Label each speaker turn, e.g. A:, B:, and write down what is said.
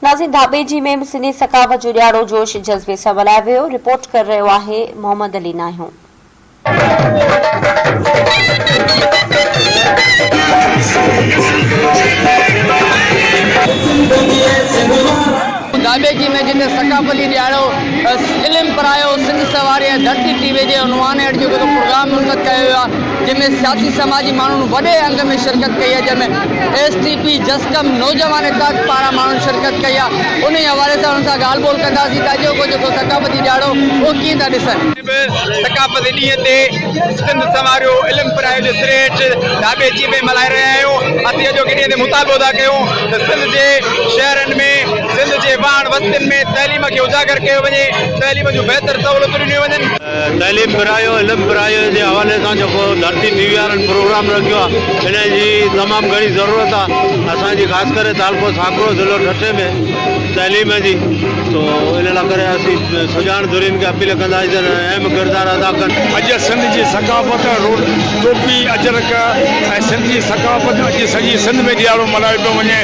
A: नाज़रीन, ढाबेजी में सिंधी सकाफ़त जो ॾियारो जोश जज़्बे सां मल्हायो वियो। रिपोर्ट करे रहियो आहे मोहम्मद अली नाहियो।
B: ढाबेजी में जिते सकाफ़ती ॾियारो इल्म परायो सिंध सवारी धरती टीवी के उनवान हेठ जो प्रोग्राम मुनक़द किया वियो आहे, जंहिंमें सियासी समाजी माण्हुनि वॾे अंग में शिरकत कई है, जंहिंमें STP जस्कम नौजवान इताद पारां माण्हुनि शिरकत कई आहे। उन हवाले सां उन्हनि सां ॻाल्हि ॿोल कंदासीं त अॼोको जेको सकाफ़ती ॾियारो उहो कीअं था ॾिसनि।
C: सकाफ़ती ॾींहं ते सिंध समारो इल्म परायो जे सिरे हेठि ढाबेजी में मल्हाए रहिया आहियूं। असीं अॼोके ॾींहं ते मुतालबो था कयूं त सिंध जे शहरनि में, सिंध जे वाण वस्तियुनि में तइलीम खे उजागर कयो वञे, तइलीम जूं बहितर सहूलियतूं ॾिनियूं वञनि।
D: तइलीम परायो इल्म परायो जे हवाले सां जेको धरती टीवी वारनि प्रोग्राम रखियो आहे, इन जी तमामु घणी ज़रूरत आहे। असांजी ख़ासि करे तालको साकरो ज़िलो ठठे में तइलीम जी, तो इन लाइ करे असीं सुञाण धुरियुनि खे अपील कंदासीं त अहम किरदारु अदा कनि।
E: अॼु सिंध जी सकाफ़त टोपी अजरक ऐं सिंध जी सकाफ़त अॼु सॼी सिंध में ॾियारो मल्हायो पियो वञे।